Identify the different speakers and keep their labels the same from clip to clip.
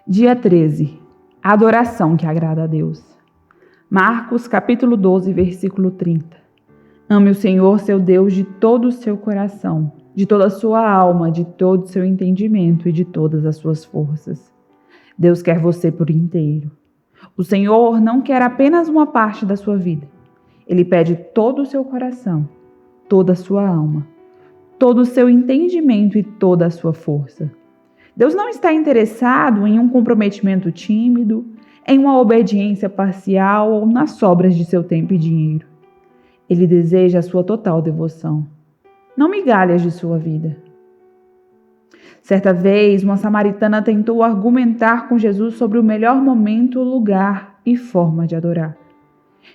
Speaker 1: Dia 13. A adoração que agrada a Deus. Marcos, capítulo 12, versículo 30. Ame o Senhor, seu Deus, de todo o seu coração, de toda a sua alma, de todo o seu entendimento e de todas as suas forças. Deus quer você por inteiro. O Senhor não quer apenas uma parte da sua vida. Ele pede todo o seu coração, toda a sua alma, todo o seu entendimento e toda a sua força. Deus não está interessado em um comprometimento tímido, em uma obediência parcial ou nas sobras de seu tempo e dinheiro. Ele deseja a sua total devoção, não migalhas de sua vida. Certa vez, uma samaritana tentou argumentar com Jesus sobre o melhor momento, lugar e forma de adorar.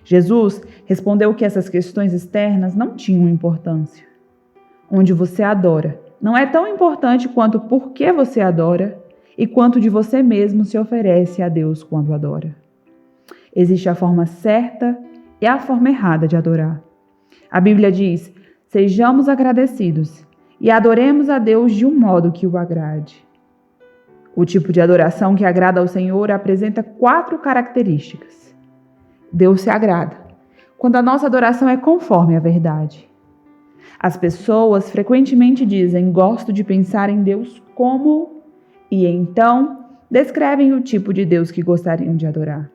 Speaker 1: Jesus respondeu que essas questões externas não tinham importância. Onde você adora não é tão importante quanto por que você adora e quanto de você mesmo se oferece a Deus quando adora. Existe a forma certa e a forma errada de adorar. A Bíblia diz: sejamos agradecidos e adoremos a Deus de um modo que o agrade. O tipo de adoração que agrada ao Senhor apresenta 4 características. Deus se agrada quando a nossa adoração é conforme a verdade. As pessoas frequentemente dizem: gosto de pensar em Deus como... e então descrevem o tipo de Deus que gostariam de adorar.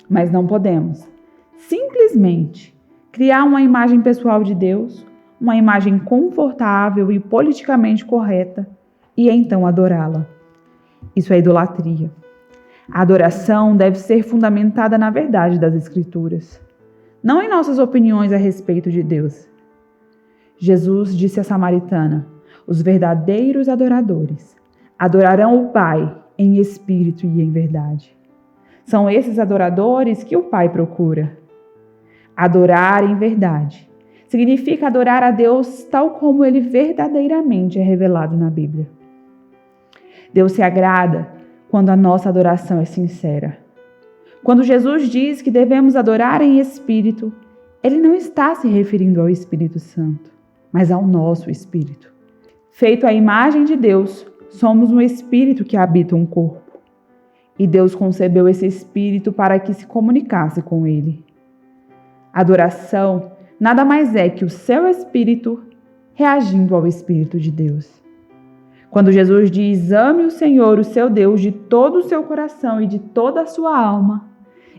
Speaker 1: Mas não podemos simplesmente criar uma imagem pessoal de Deus, uma imagem confortável e politicamente correta, e então adorá-la. Isso é idolatria. A adoração deve ser fundamentada na verdade das Escrituras, não em nossas opiniões a respeito de Deus. Jesus disse à samaritana: os verdadeiros adoradores adorarão o Pai em espírito e em verdade. São esses adoradores que o Pai procura. Adorar em verdade significa adorar a Deus tal como Ele verdadeiramente é revelado na Bíblia. Deus se agrada quando a nossa adoração é sincera. Quando Jesus diz que devemos adorar em espírito, Ele não está se referindo ao Espírito Santo, mas ao nosso espírito. Feito à imagem de Deus, somos um espírito que habita um corpo. E Deus concebeu esse espírito para que se comunicasse com ele. Adoração nada mais é que o seu espírito reagindo ao Espírito de Deus. Quando Jesus diz: ame o Senhor, o seu Deus, de todo o seu coração e de toda a sua alma,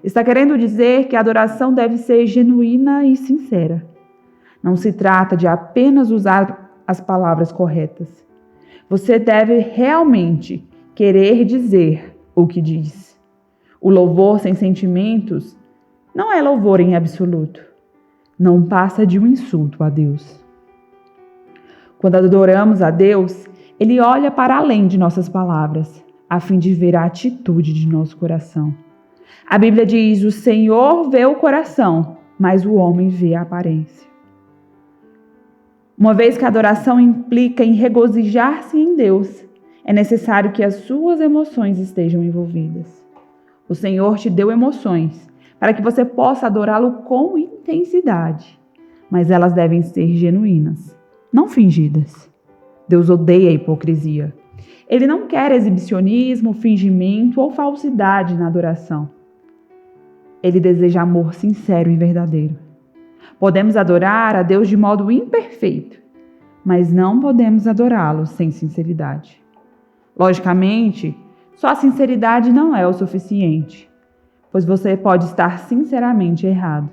Speaker 1: está querendo dizer que a adoração deve ser genuína e sincera. Não se trata de apenas usar as palavras corretas. Você deve realmente querer dizer o que diz. O louvor sem sentimentos não é louvor em absoluto. Não passa de um insulto a Deus. Quando adoramos a Deus, Ele olha para além de nossas palavras, a fim de ver a atitude de nosso coração. A Bíblia diz: o Senhor vê o coração, mas o homem vê a aparência. Uma vez que a adoração implica em regozijar-se em Deus, é necessário que as suas emoções estejam envolvidas. O Senhor te deu emoções para que você possa adorá-lo com intensidade, mas elas devem ser genuínas, não fingidas. Deus odeia a hipocrisia. Ele não quer exibicionismo, fingimento ou falsidade na adoração. Ele deseja amor sincero e verdadeiro. Podemos adorar a Deus de modo imperfeito, mas não podemos adorá-lo sem sinceridade. Logicamente, só a sinceridade não é o suficiente, pois você pode estar sinceramente errado.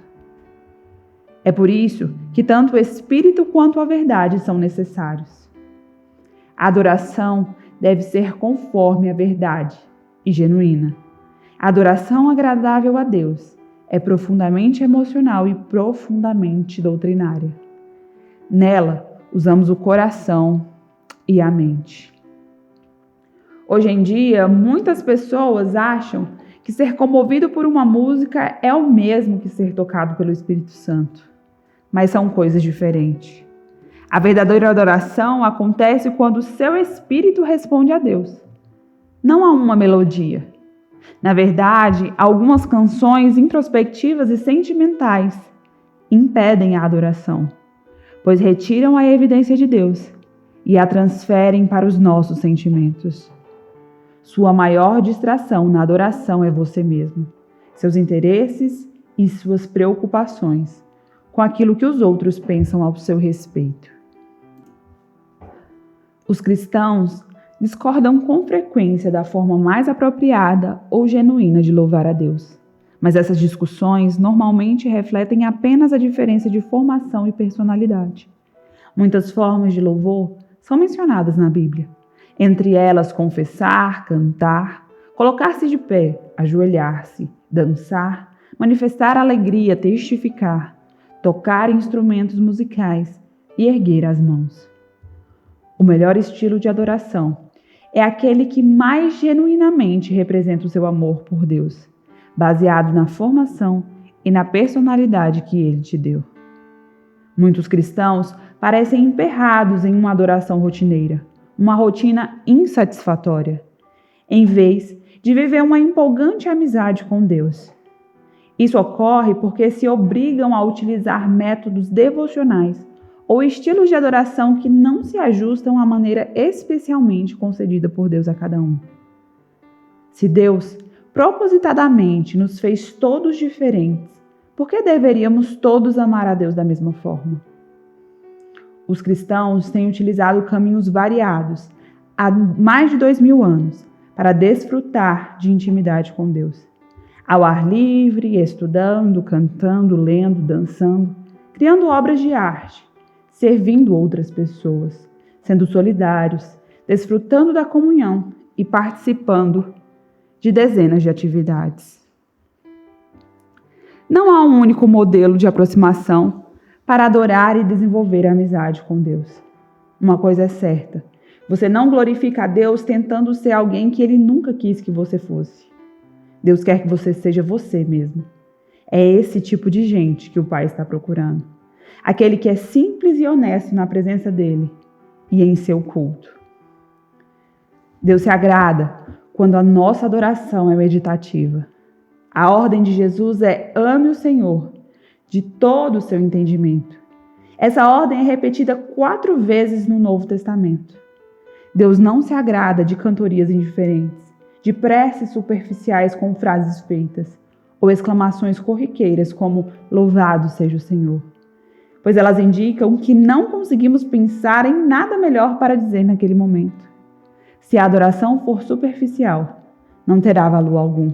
Speaker 1: É por isso que tanto o Espírito quanto a verdade são necessários. A adoração deve ser conforme a verdade e genuína. A adoração agradável a Deus é profundamente emocional e profundamente doutrinária. Nela, usamos o coração e a mente. Hoje em dia, muitas pessoas acham que ser comovido por uma música é o mesmo que ser tocado pelo Espírito Santo. Mas são coisas diferentes. A verdadeira adoração acontece quando o seu espírito responde a Deus, não a uma melodia. Na verdade, algumas canções introspectivas e sentimentais impedem a adoração, pois retiram a evidência de Deus e a transferem para os nossos sentimentos. Sua maior distração na adoração é você mesmo, seus interesses e suas preocupações com aquilo que os outros pensam ao seu respeito. Os cristãos discordam com frequência da forma mais apropriada ou genuína de louvar a Deus. Mas essas discussões normalmente refletem apenas a diferença de formação e personalidade. Muitas formas de louvor são mencionadas na Bíblia. Entre elas, confessar, cantar, colocar-se de pé, ajoelhar-se, dançar, manifestar alegria, testificar, tocar instrumentos musicais e erguer as mãos. O melhor estilo de adoração é aquele que mais genuinamente representa o seu amor por Deus, baseado na formação e na personalidade que Ele te deu. Muitos cristãos parecem emperrados em uma adoração rotineira, uma rotina insatisfatória, em vez de viver uma empolgante amizade com Deus. Isso ocorre porque se obrigam a utilizar métodos devocionais ou estilos de adoração que não se ajustam à maneira especialmente concedida por Deus a cada um. Se Deus propositadamente nos fez todos diferentes, por que deveríamos todos amar a Deus da mesma forma? Os cristãos têm utilizado caminhos variados há mais de 2000 anos para desfrutar de intimidade com Deus. Ao ar livre, estudando, cantando, lendo, dançando, criando obras de arte, servindo outras pessoas, sendo solidários, desfrutando da comunhão e participando de dezenas de atividades. Não há um único modelo de aproximação para adorar e desenvolver a amizade com Deus. Uma coisa é certa, você não glorifica a Deus tentando ser alguém que Ele nunca quis que você fosse. Deus quer que você seja você mesmo. É esse tipo de gente que o Pai está procurando. Aquele que é simples e honesto na presença dEle e em seu culto. Deus se agrada quando a nossa adoração é meditativa. A ordem de Jesus é: ame o Senhor de todo o seu entendimento. Essa ordem é repetida 4 vezes no Novo Testamento. Deus não se agrada de cantorias indiferentes, de preces superficiais com frases feitas, ou exclamações corriqueiras como louvado seja o Senhor, pois elas indicam que não conseguimos pensar em nada melhor para dizer naquele momento. Se a adoração for superficial, não terá valor algum.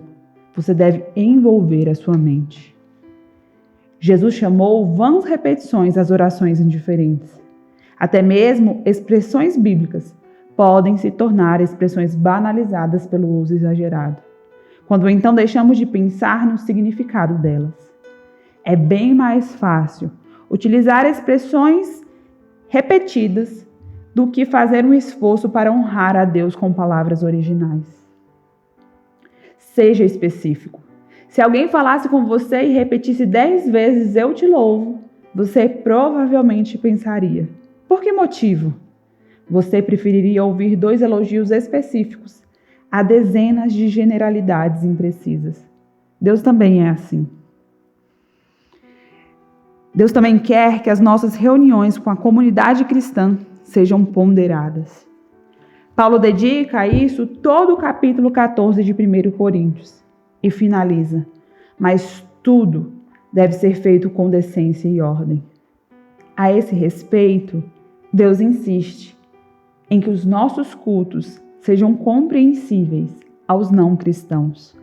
Speaker 1: Você deve envolver a sua mente. Jesus chamou vãs repetições às orações indiferentes. Até mesmo expressões bíblicas podem se tornar expressões banalizadas pelo uso exagerado, quando então deixamos de pensar no significado delas. É bem mais fácil utilizar expressões repetidas do que fazer um esforço para honrar a Deus com palavras originais. Seja específico. Se alguém falasse com você e repetisse 10 vezes "eu te louvo", você provavelmente pensaria: por que motivo? Você preferiria ouvir 2 elogios específicos a dezenas de generalidades imprecisas. Deus também é assim. Deus também quer que as nossas reuniões com a comunidade cristã sejam ponderadas. Paulo dedica a isso todo o capítulo 14 de 1 Coríntios e finaliza: mas tudo deve ser feito com decência e ordem. A esse respeito, Deus insiste em que os nossos cultos sejam compreensíveis aos não cristãos,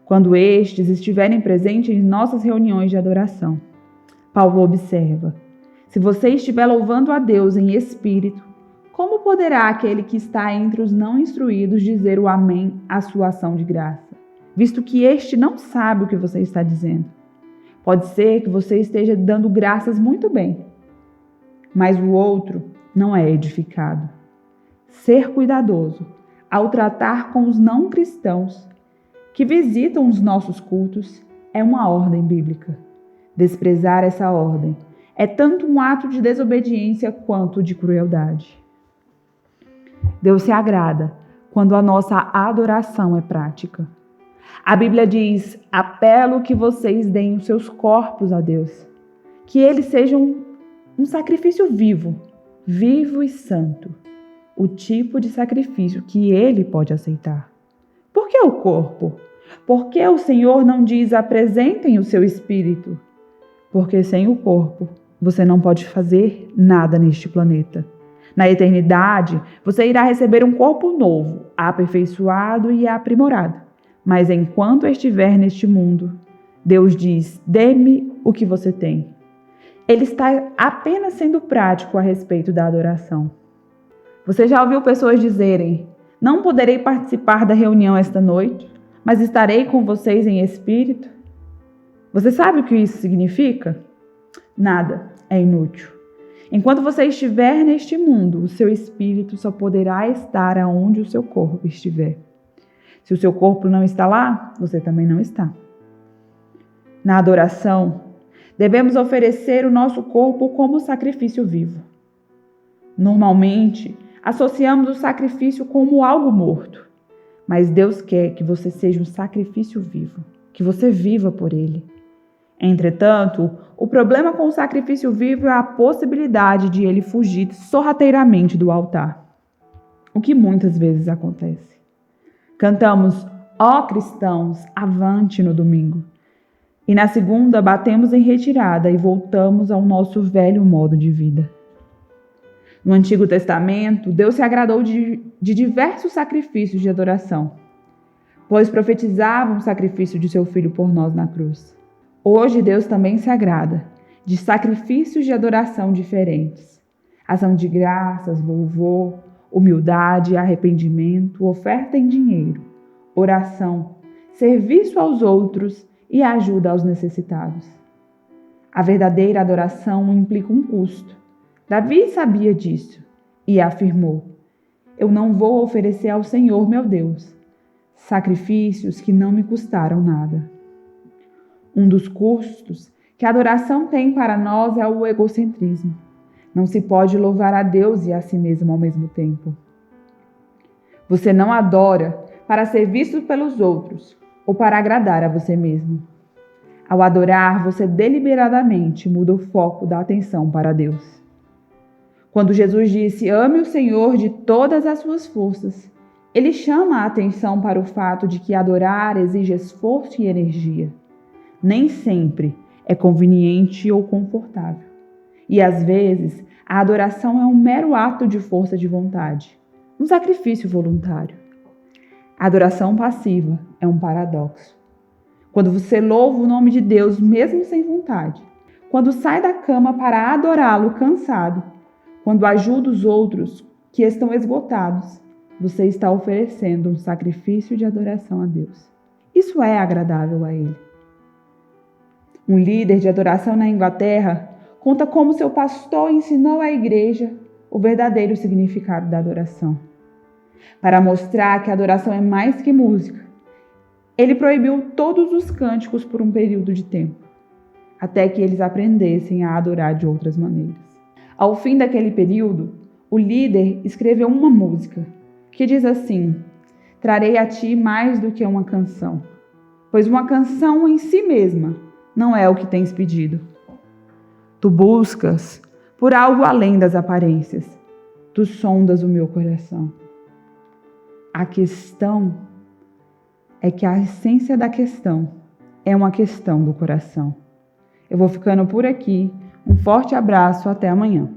Speaker 1: quando estes estiverem presentes em nossas reuniões de adoração. Paulo observa: se você estiver louvando a Deus em espírito, como poderá aquele que está entre os não instruídos dizer o amém à sua ação de graça, visto que este não sabe o que você está dizendo? Pode ser que você esteja dando graças muito bem, mas o outro não é edificado. Ser cuidadoso ao tratar com os não cristãos que visitam os nossos cultos é uma ordem bíblica. Desprezar essa ordem é tanto um ato de desobediência quanto de crueldade. Deus se agrada quando a nossa adoração é prática. A Bíblia diz: apelo que vocês deem os seus corpos a Deus, que eles sejam um sacrifício vivo e santo, o tipo de sacrifício que Ele pode aceitar. Por que o corpo? Por que o Senhor não diz: apresentem o seu espírito? Porque sem o corpo, você não pode fazer nada neste planeta. Na eternidade, você irá receber um corpo novo, aperfeiçoado e aprimorado. Mas enquanto estiver neste mundo, Deus diz: dê-me o que você tem. Ele está apenas sendo prático a respeito da adoração. Você já ouviu pessoas dizerem: não poderei participar da reunião esta noite, mas estarei com vocês em espírito? Você sabe o que isso significa? Nada, é inútil. Enquanto você estiver neste mundo, o seu espírito só poderá estar aonde o seu corpo estiver. Se o seu corpo não está lá, você também não está. Na adoração, devemos oferecer o nosso corpo como sacrifício vivo. Normalmente, associamos o sacrifício como algo morto, mas Deus quer que você seja um sacrifício vivo, que você viva por Ele. Entretanto, o problema com o sacrifício vivo é a possibilidade de ele fugir sorrateiramente do altar, o que muitas vezes acontece. Cantamos "Ó cristãos, avante" no domingo, e na segunda batemos em retirada e voltamos ao nosso velho modo de vida. No Antigo Testamento, Deus se agradou de diversos sacrifícios de adoração, pois profetizavam o sacrifício de seu Filho por nós na cruz. Hoje, Deus também se agrada de sacrifícios de adoração diferentes. Ação de graças, louvor, humildade, arrependimento, oferta em dinheiro, oração, serviço aos outros e ajuda aos necessitados. A verdadeira adoração implica um custo. Davi sabia disso e afirmou: eu não vou oferecer ao Senhor, meu Deus, sacrifícios que não me custaram nada. Um dos custos que a adoração tem para nós é o egocentrismo. Não se pode louvar a Deus e a si mesmo ao mesmo tempo. Você não adora para ser visto pelos outros ou para agradar a você mesmo. Ao adorar, você deliberadamente muda o foco da atenção para Deus. Quando Jesus disse: ame o Senhor de todas as suas forças, ele chama a atenção para o fato de que adorar exige esforço e energia. Nem sempre é conveniente ou confortável. E às vezes, a adoração é um mero ato de força de vontade, um sacrifício voluntário. A adoração passiva é um paradoxo. Quando você louva o nome de Deus mesmo sem vontade, quando sai da cama para adorá-lo cansado, quando ajuda os outros que estão esgotados, você está oferecendo um sacrifício de adoração a Deus. Isso é agradável a Ele. Um líder de adoração na Inglaterra conta como seu pastor ensinou à igreja o verdadeiro significado da adoração. Para mostrar que a adoração é mais que música, ele proibiu todos os cânticos por um período de tempo, até que eles aprendessem a adorar de outras maneiras. Ao fim daquele período, o líder escreveu uma música que diz assim: trarei a ti mais do que uma canção, pois uma canção em si mesma não é o que tens pedido. Tu buscas por algo além das aparências. Tu sondas o meu coração. A questão é que a essência da questão é uma questão do coração. Eu vou ficando por aqui. Um forte abraço. Até amanhã.